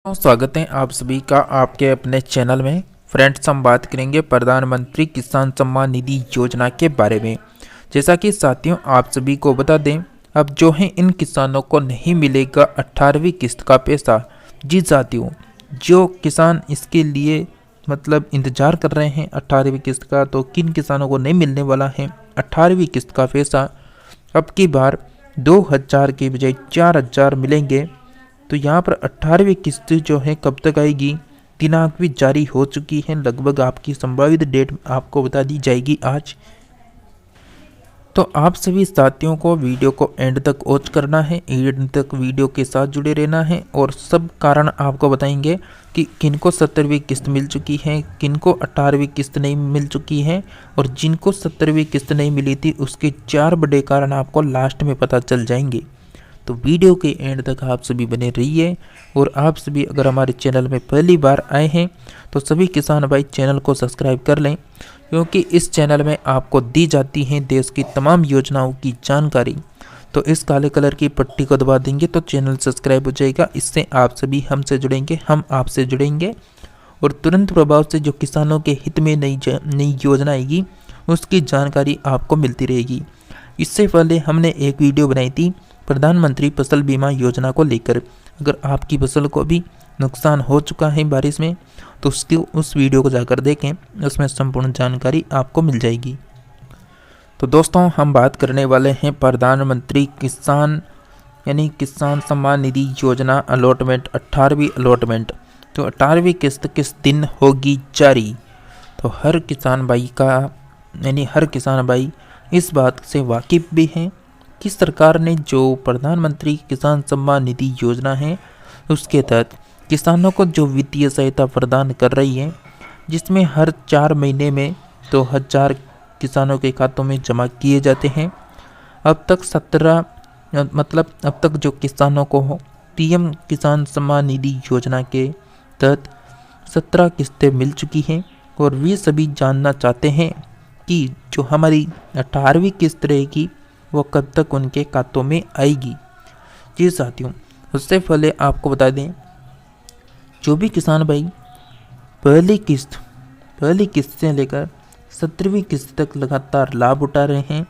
स्वागत है आप सभी का आपके अपने चैनल में। फ्रेंड्स, हम बात करेंगे प्रधानमंत्री किसान सम्मान निधि योजना के बारे में। जैसा कि साथियों आप सभी को बता दें, अब जो है इन किसानों को नहीं मिलेगा 18वीं किस्त का पैसा। जी साथियों, जो किसान इसके लिए इंतज़ार कर रहे हैं 18वीं किस्त का, तो किन किसानों को नहीं मिलने वाला है 18वीं किस्त का पैसा। अब की बार 2000 के बजाय 4000 मिलेंगे। तो यहाँ पर 18वीं किस्त जो है कब तक आएगी, दिनांक भी जारी हो चुकी है। लगभग आपकी संभावित डेट आपको बता दी जाएगी आज। तो आप सभी साथियों को वीडियो को एंड तक वॉच करना है, एंड तक वीडियो के साथ जुड़े रहना है और सब कारण आपको बताएंगे कि किनको 70वीं किस्त मिल चुकी है, किनको 18वीं किस्त नहीं मिल चुकी है, और जिनको 70वीं किस्त नहीं मिली थी उसके 4 बड़े कारण आपको लास्ट में पता चल जाएंगे। तो वीडियो के एंड तक आप सभी बने रहिए। और आप सभी अगर हमारे चैनल में पहली बार आए हैं तो सभी किसान भाई चैनल को सब्सक्राइब कर लें, क्योंकि इस चैनल में आपको दी जाती है देश की तमाम योजनाओं की जानकारी। तो इस काले कलर की पट्टी को दबा देंगे तो चैनल सब्सक्राइब हो जाएगा। इससे आप सभी हमसे जुड़ेंगे, हम आपसे जुड़ेंगे और तुरंत प्रभाव से जो किसानों के हित में नई योजना आएगी उसकी जानकारी आपको मिलती रहेगी। इससे पहले हमने एक वीडियो बनाई थी प्रधानमंत्री फसल बीमा योजना को लेकर। अगर आपकी फसल को भी नुकसान हो चुका है बारिश में तो उस वीडियो को जाकर देखें, उसमें संपूर्ण जानकारी आपको मिल जाएगी। तो दोस्तों, हम बात करने वाले हैं प्रधानमंत्री किसान सम्मान निधि योजना अलॉटमेंट, 18वीं अलॉटमेंट। तो 18वीं किस्त किस दिन होगी जारी। तो हर किसान भाई इस बात से वाकिफ भी हैं कि सरकार ने जो प्रधानमंत्री किसान सम्मान निधि योजना है उसके तहत किसानों को जो वित्तीय सहायता प्रदान कर रही है, जिसमें हर 4 महीने में 2000 किसानों के खातों में जमा किए जाते हैं। अब तक जो किसानों को पीएम किसान सम्मान निधि योजना के तहत 17 किस्तें मिल चुकी हैं और वे सभी जानना चाहते हैं कि जो हमारी 18वीं किस्त रहेगी वो कब तक उनके खातों में आएगी। जी साथियों, उससे पहले आपको बता दें, जो भी किसान भाई पहली किस्त से लेकर 17वीं किस्त तक लगातार लाभ उठा रहे हैं,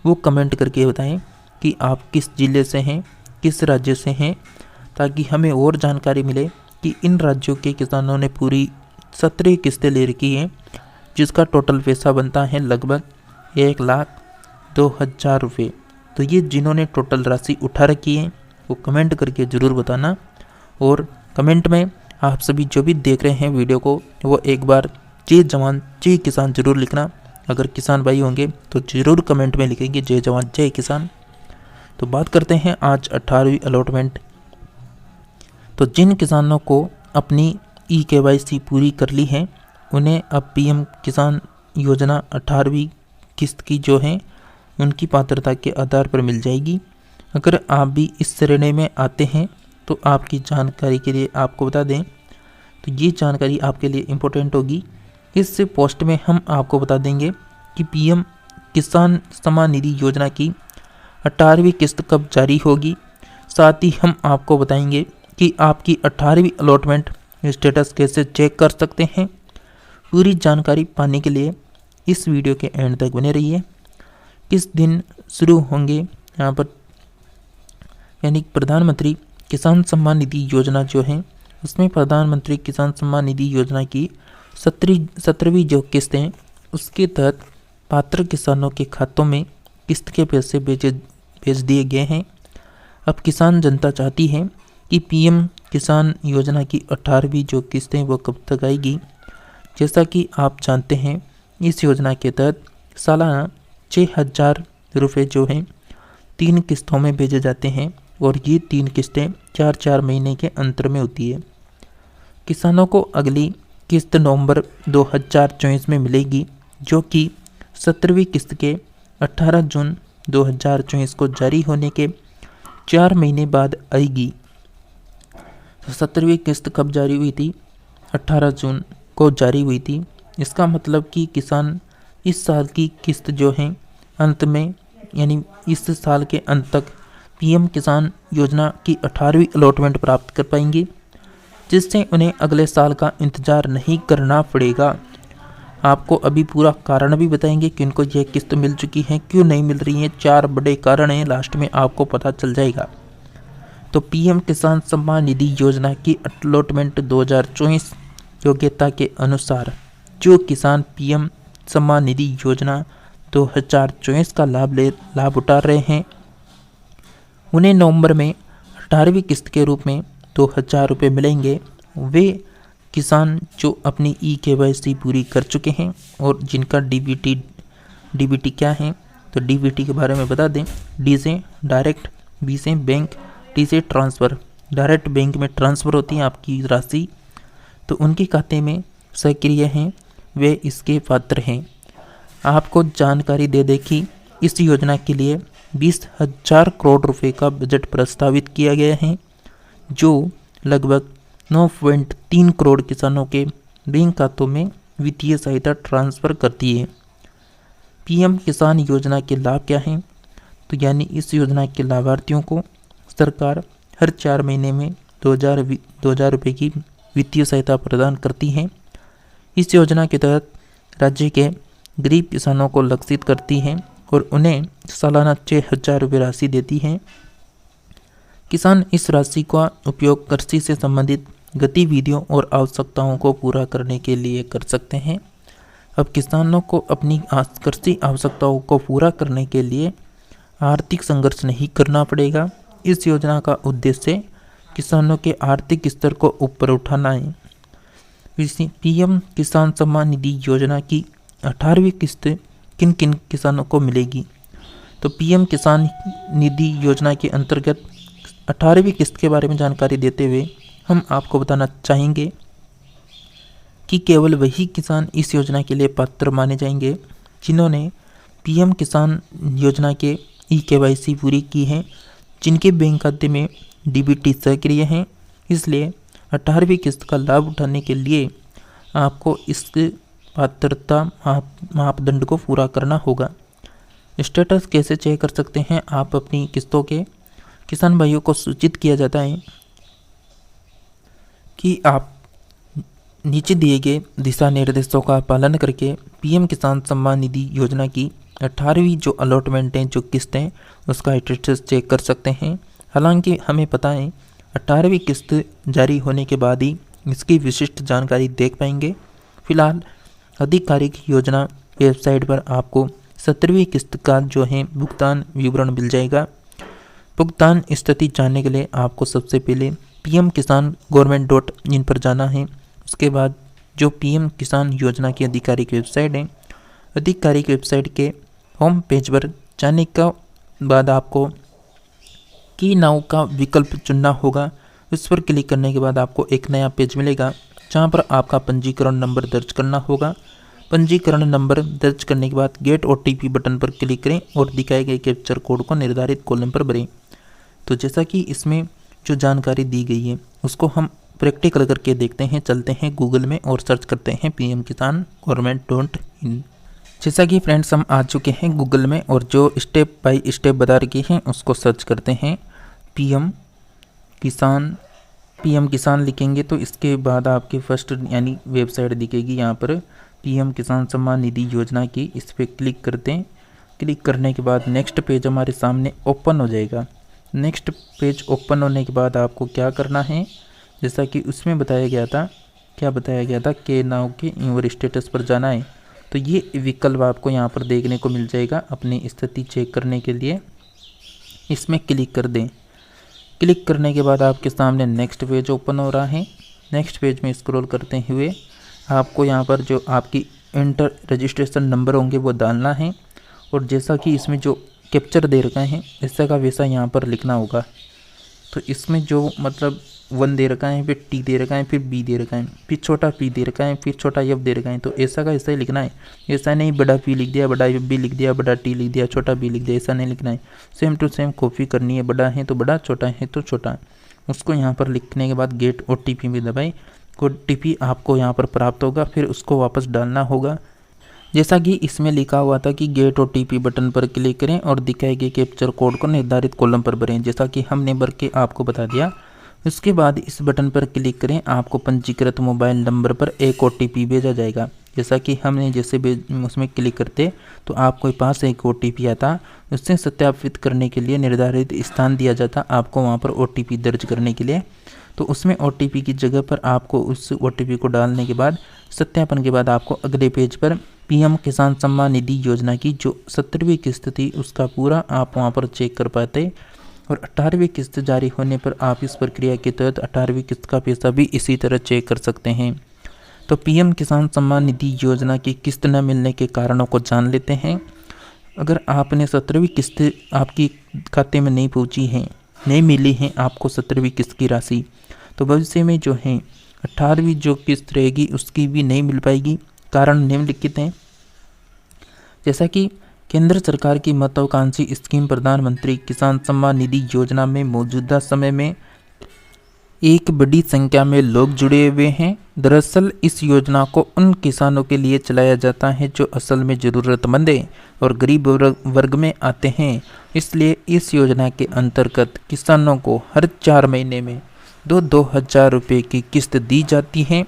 वो कमेंट करके बताएं कि आप किस जिले से हैं, किस राज्य से हैं, ताकि हमें और जानकारी मिले कि इन राज्यों के किसानों ने पूरी 17 किस्तें ले रखी हैं, जिसका टोटल पैसा बनता है लगभग 1,02,000 रुपये। तो ये जिन्होंने टोटल राशि उठा रखी है वो कमेंट करके ज़रूर बताना। और कमेंट में आप सभी जो भी देख रहे हैं वीडियो को, वो एक बार जय जवान जय किसान ज़रूर लिखना। अगर किसान भाई होंगे तो ज़रूर कमेंट में लिखेंगे जय जवान जय किसान। तो बात करते हैं आज 18वीं अलॉटमेंट। तो जिन किसानों को अपनी KYC पूरी कर ली है उन्हें अब पीएम किसान योजना 18वीं किस्त की जो है उनकी पात्रता के आधार पर मिल जाएगी। अगर आप भी इस श्रेणी में आते हैं तो आपकी जानकारी के लिए आपको बता दें, तो ये जानकारी आपके लिए इम्पोर्टेंट होगी। इस पोस्ट में हम आपको बता देंगे कि पीएम किसान सम्मान निधि योजना की 18वीं किस्त कब जारी होगी। साथ ही हम आपको बताएंगे कि आपकी 18वीं अलॉटमेंट स्टेटस कैसे चेक कर सकते हैं। पूरी जानकारी पाने के लिए इस वीडियो के एंड तक बने रहिए। किस दिन शुरू होंगे यहाँ पर प्रधानमंत्री किसान सम्मान निधि योजना जो है, उसमें प्रधानमंत्री किसान सम्मान निधि योजना की 17वीं जो किस्त हैं उसके तहत पात्र किसानों के खातों में किस्त के पैसे भेज दिए गए हैं। अब किसान जनता चाहती है कि पीएम किसान योजना की 18वीं जो किस्त हैं वो कब तक आएगी। जैसा कि आप जानते हैं, इस योजना के तहत सालाना 6,000 रुपये जो हैं 3 किस्तों में भेजे जाते हैं और ये 3 किस्तें 4-4 महीने के अंतर में होती है। किसानों को अगली किस्त नवंबर 2024 में मिलेगी, जो कि 17वीं किस्त के 18 जून 2024 को जारी होने के 4 महीने बाद आएगी। तो 17वीं किस्त कब जारी हुई थी, 18 जून को जारी हुई थी। इसका मतलब कि किसान इस साल की किस्त जो है अंत में इस साल के अंत तक पीएम किसान योजना की 18वीं अलॉटमेंट प्राप्त कर पाएंगे। जिससे उन्हें अगले साल का इंतज़ार नहीं करना पड़ेगा। आपको अभी पूरा कारण भी बताएंगे कि उनको यह किस्त मिल चुकी है, क्यों नहीं मिल रही है। 4 बड़े कारण हैं, लास्ट में आपको पता चल जाएगा। तो पीएम किसान सम्मान निधि योजना की अलॉटमेंट 2024 योग्यता के अनुसार जो किसान पीएम सम्मान निधि योजना 2024 का लाभ उठा रहे हैं, उन्हें नवंबर में 18वीं किस्त के रूप में 2000 रुपये मिलेंगे। वे किसान जो अपनी KYC पूरी कर चुके हैं और जिनका डीबीटी क्या है, तो डीबीटी के बारे में बता दें। डी से डायरेक्ट, बी से बैंक, टी से ट्रांसफ़र। डायरेक्ट बैंक में ट्रांसफ़र होती है आपकी राशि, तो उनके खाते में सक्रिय हैं, वे इसके पात्र हैं। आपको जानकारी दे दें कि इस योजना के लिए 20,000 करोड़ रुपए का बजट प्रस्तावित किया गया है, जो लगभग 9.3 करोड़ किसानों के बैंक खातों में वित्तीय सहायता ट्रांसफ़र करती है। पीएम किसान योजना के लाभ क्या हैं, तो यानी इस योजना के लाभार्थियों को सरकार हर 4 महीने में 2000 रुपये की वित्तीय सहायता प्रदान करती है। इस योजना के तहत राज्य के गरीब किसानों को लक्षित करती है और उन्हें सालाना 6,000 रुपये राशि देती है। किसान इस राशि का उपयोग कृषि से संबंधित गतिविधियों और आवश्यकताओं को पूरा करने के लिए कर सकते हैं। अब किसानों को अपनी कृषि आवश्यकताओं को पूरा करने के लिए आर्थिक संघर्ष नहीं करना पड़ेगा। इस योजना का उद्देश्य किसानों के आर्थिक स्तर को ऊपर उठाना है। पीएम किसान सम्मान निधि योजना की 18वीं किस्त किन किन किसानों को मिलेगी, तो पीएम किसान निधि योजना के अंतर्गत 18वीं किस्त के बारे में जानकारी देते हुए हम आपको बताना चाहेंगे कि केवल वही किसान इस योजना के लिए पात्र माने जाएंगे जिन्होंने पीएम किसान योजना के KYC पूरी की है, जिनके बैंक खाते में डीबीटी सक्रिय हैं। इसलिए 18वीं किस्त का लाभ उठाने के लिए आपको इस पात्रता मापदंड को पूरा करना होगा। स्टेटस कैसे चेक कर सकते हैं, आप अपनी किस्तों के किसान भाइयों को सूचित किया जाता है कि आप नीचे दिए गए दिशा निर्देशों का पालन करके पीएम किसान सम्मान निधि योजना की 18वीं जो अलॉटमेंट है, जो किस्त है, उसका स्टेटस चेक कर सकते हैं। हालांकि हमें पता है 18वीं किस्त जारी होने के बाद ही इसकी विशिष्ट जानकारी देख पाएंगे। फिलहाल आधिकारिक योजना वेबसाइट पर आपको 17वीं किस्त का जो है भुगतान विवरण मिल जाएगा। भुगतान स्थिति जानने के लिए आपको सबसे पहले pmkisan.government.in पर जाना है। उसके बाद जो पीएम किसान योजना की आधिकारिक वेबसाइट है, आधिकारिक वेबसाइट के होम पेज पर जाने का बाद आपको की नाउ का विकल्प चुनना होगा। उस पर क्लिक करने के बाद आपको एक नया पेज मिलेगा जहां पर आपका पंजीकरण नंबर दर्ज करना होगा। पंजीकरण नंबर दर्ज करने के बाद गेट OTP बटन पर क्लिक करें और दिखाए गए कैप्चर कोड को निर्धारित कॉलम पर भरें। तो जैसा कि इसमें जो जानकारी दी गई है उसको हम प्रैक्टिकल करके देखते हैं। चलते हैं गूगल में और सर्च करते हैं pmkisan.government.in। जैसा कि फ्रेंड्स हम आ चुके हैं गूगल में और जो स्टेप बाय स्टेप बता रखी हैं उसको सर्च करते हैं। पीएम किसान लिखेंगे तो इसके बाद आपके फर्स्ट यानी वेबसाइट दिखेगी यहाँ पर पीएम किसान सम्मान निधि योजना की। इस पर क्लिक करते हैं। क्लिक करने के बाद नेक्स्ट पेज हमारे सामने ओपन हो जाएगा। नेक्स्ट पेज ओपन होने के बाद आपको क्या करना है, जैसा कि उसमें बताया गया था के नाउ के और स्टेटस पर जाना है। तो ये विकल्प आपको यहाँ पर देखने को मिल जाएगा अपनी स्थिति चेक करने के लिए। इसमें क्लिक कर दें। क्लिक करने के बाद आपके सामने नेक्स्ट पेज ओपन हो रहा है। नेक्स्ट पेज में स्क्रॉल करते हुए आपको यहाँ पर जो आपकी इंटर रजिस्ट्रेशन नंबर होंगे वो डालना है और जैसा कि इसमें जो कैप्चर दे रखा है ऐसा का वैसा यहाँ पर लिखना होगा। तो इसमें जो मतलब 1 दे रखा है, फिर T दे रखा है, फिर B दे रखा है, फिर छोटा P दे रखा है, फिर छोटा F दे रखा है। तो ऐसा का ऐसा ही लिखना है। ऐसा नहीं बड़ा P लिख दिया, बड़ा B लिख दिया, बड़ा T लिख दिया, छोटा B लिख दिया, ऐसा नहीं लिखना है। सेम टू सेम कॉपी करनी है। बड़ा है तो बड़ा, छोटा है तो छोटा। उसको यहाँ पर लिखने के बाद गेट OTP में दबाएं। OTP आपको यहाँ पर प्राप्त होगा, फिर उसको वापस डालना होगा। जैसा कि इसमें लिखा हुआ था कि गेट OTP बटन पर क्लिक करें और दिखाए गए कैप्चर कोड को निर्धारित कॉलम पर भरें। जैसा कि हमने भर के आपको बता दिया। उसके बाद इस बटन पर क्लिक करें। आपको पंजीकृत मोबाइल नंबर पर एक OTP भेजा जाएगा। जैसा कि हमने जैसे उसमें क्लिक करते तो आपके पास एक OTP आता। उससे सत्यापित करने के लिए निर्धारित स्थान दिया जाता आपको वहाँ पर OTP दर्ज करने के लिए। तो उसमें OTP की जगह पर आपको उस OTP को डालने के बाद सत्यापन के बाद आपको अगले पेज पर PM किसान सम्मान निधि योजना की जो 17वीं किस्त थी उसका पूरा आप वहाँ पर चेक कर पाते। और 18वीं किस्त जारी होने पर आप इस प्रक्रिया के तहत 18वीं किस्त का पैसा भी इसी तरह चेक कर सकते हैं। तो PM किसान सम्मान निधि योजना की किस्त न मिलने के कारणों को जान लेते हैं। अगर आपने 17वीं किस्त आपकी खाते में नहीं पहुंची है, नहीं मिली है आपको 17वीं किस्त की राशि, तो भविष्य में जो है 18वीं जो किस्त रहेगी उसकी भी नहीं मिल पाएगी। कारण निम्नलिखित हैं। जैसा कि केंद्र सरकार की महत्वाकांक्षी स्कीम प्रधानमंत्री किसान सम्मान निधि योजना में मौजूदा समय में एक बड़ी संख्या में लोग जुड़े हुए हैं। दरअसल इस योजना को उन किसानों के लिए चलाया जाता है जो असल में ज़रूरतमंद और गरीब वर्ग में आते हैं। इसलिए इस योजना के अंतर्गत किसानों को हर 4 महीने में 2,000 रुपये की किस्त दी जाती है।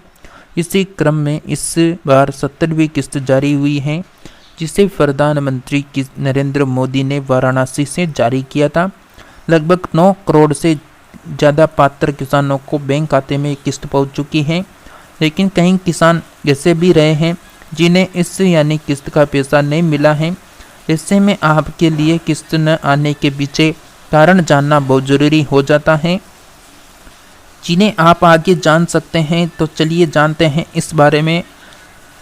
इसी क्रम में इस बार 70वीं किस्त जारी हुई है जिसे प्रधानमंत्री नरेंद्र मोदी ने वाराणसी से जारी किया था। लगभग 9 करोड़ से ज़्यादा पात्र किसानों को बैंक खाते में किस्त पहुंच चुकी है। लेकिन कई किसान ऐसे भी रहे हैं जिन्हें इस यानी किस्त का पैसा नहीं मिला है। ऐसे में आपके लिए किस्त न आने के पीछे कारण जानना बहुत ज़रूरी हो जाता है, जिन्हें आप आगे जान सकते हैं। तो चलिए जानते हैं इस बारे में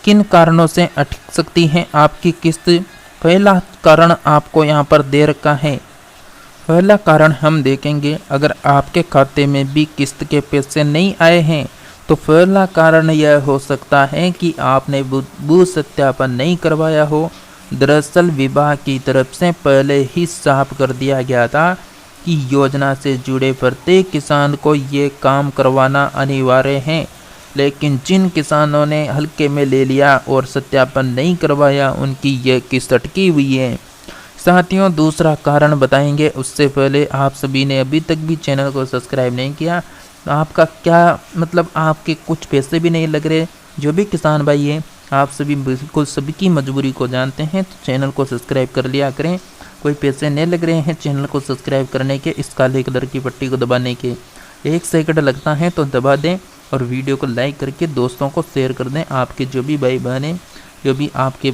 किन कारणों से अटक सकती है आपकी किस्त। पहला कारण आपको यहाँ पर दे रखा है। पहला कारण हम देखेंगे, अगर आपके खाते में भी किस्त के पैसे नहीं आए हैं तो पहला कारण यह हो सकता है कि आपने भू सत्यापन नहीं करवाया हो। दरअसल विभाग की तरफ से पहले ही साफ कर दिया गया था कि योजना से जुड़े प्रत्येक किसान को ये काम करवाना अनिवार्य है। लेकिन जिन किसानों ने हल्के में ले लिया और सत्यापन नहीं करवाया उनकी ये किस्त अटकी हुई है। साथियों, दूसरा कारण बताएंगे उससे पहले आप सभी ने अभी तक भी चैनल को सब्सक्राइब नहीं किया तो आपका क्या मतलब, आपके कुछ पैसे भी नहीं लग रहे। जो भी किसान भाई हैं आप सभी बिल्कुल सभी की मजबूरी को जानते हैं, तो चैनल को सब्सक्राइब कर लिया करें। कोई पैसे नहीं लग रहे हैं चैनल को सब्सक्राइब करने के, इस काले कलर की पट्टी को दबाने के 1 सेकंड लगता है तो दबा दें और वीडियो को लाइक करके दोस्तों को शेयर कर दें। आपके जो भी भाई बहन हैं, जो भी आपके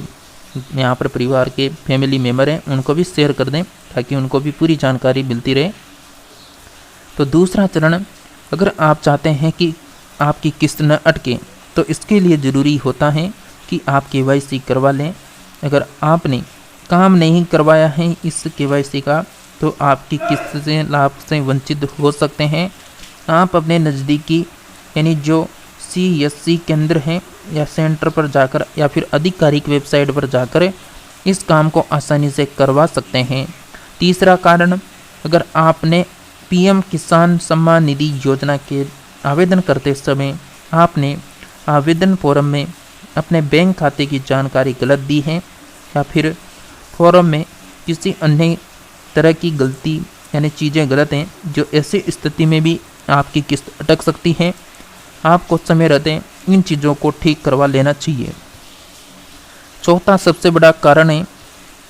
यहाँ पर परिवार के फैमिली मेम्बर हैं, उनको भी शेयर कर दें ताकि उनको भी पूरी जानकारी मिलती रहे। तो दूसरा चरण, अगर आप चाहते हैं कि आपकी किस्त न अटके तो इसके लिए ज़रूरी होता है कि आप KYC करवा लें। अगर आपने काम नहीं करवाया है इस KYC का तो आपकी किस्त से लाभ से वंचित हो सकते हैं। आप अपने नज़दीकी यानी जो CSC केंद्र हैं या सेंटर पर जाकर या फिर आधिकारिक वेबसाइट पर जाकर इस काम को आसानी से करवा सकते हैं। तीसरा कारण, अगर आपने PM किसान सम्मान निधि योजना के आवेदन करते समय आपने आवेदन फॉर्म में अपने बैंक खाते की जानकारी गलत दी है या फिर फॉर्म में किसी अन्य तरह की गलती यानी चीज़ें गलत हैं, जो ऐसी स्थिति में भी आपकी किस्त अटक सकती है। आपको समय रहते इन चीज़ों को ठीक करवा लेना चाहिए। चौथा सबसे बड़ा कारण है,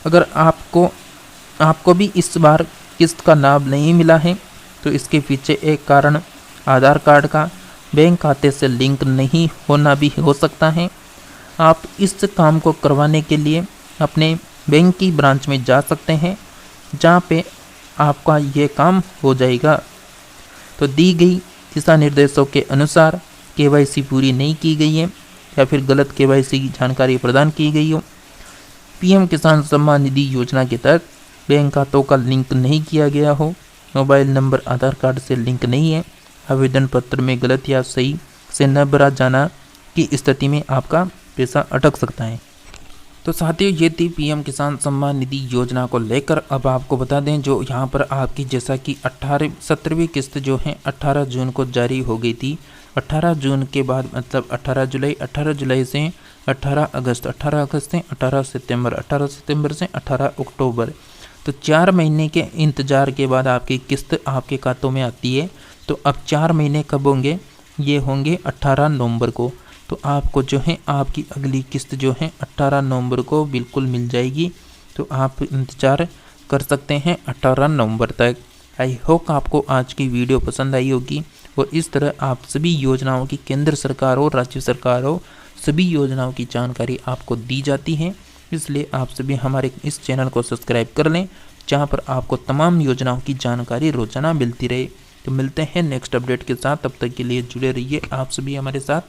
अगर आपको भी इस बार किस्त का लाभ नहीं मिला है तो इसके पीछे एक कारण आधार कार्ड का बैंक खाते से लिंक नहीं होना भी हो सकता है। आप इस काम को करवाने के लिए अपने बैंक की ब्रांच में जा सकते हैं जहाँ पे आपका ये काम हो जाएगा। तो दी गई दिशा निर्देशों के अनुसार KYC पूरी नहीं की गई है या फिर गलत KYC की जानकारी प्रदान की गई हो, PM किसान सम्मान निधि योजना के तहत बैंक खातों का लिंक नहीं किया गया हो, मोबाइल नंबर आधार कार्ड से लिंक नहीं है, आवेदन पत्र में गलत या सही से न भरा जाना की स्थिति में आपका पैसा अटक सकता है। तो साथियों, ये थी PM किसान सम्मान निधि योजना को लेकर। अब आपको बता दें जो यहाँ पर आपकी जैसा कि 17वीं किस्त जो है 18 जून को जारी हो गई थी। 18 जून के बाद मतलब 18 जुलाई से 18 अगस्त, 18 अगस्त से 18 सितंबर, 18 सितंबर से 18 अक्टूबर, तो 4 महीने के इंतज़ार के बाद आपकी किस्त आपके खातों में आती है। तो अब 4 महीने कब होंगे, ये होंगे 18 नवंबर को। तो आपको जो है आपकी अगली किस्त जो है 18 नवंबर को बिल्कुल मिल जाएगी। तो आप इंतज़ार कर सकते हैं 18 नवंबर तक। आई होप आपको आज की वीडियो पसंद आई होगी और इस तरह आप सभी योजनाओं की, केंद्र सरकार हो, राज्य सरकार हो, सभी योजनाओं की जानकारी आपको दी जाती है। इसलिए आप सभी हमारे इस चैनल को सब्सक्राइब कर लें, जहां पर आपको तमाम योजनाओं की जानकारी रोजाना मिलती रहे। तो मिलते हैं नेक्स्ट अपडेट के साथ, तब तक के लिए जुड़े रहिए आप सभी हमारे साथ।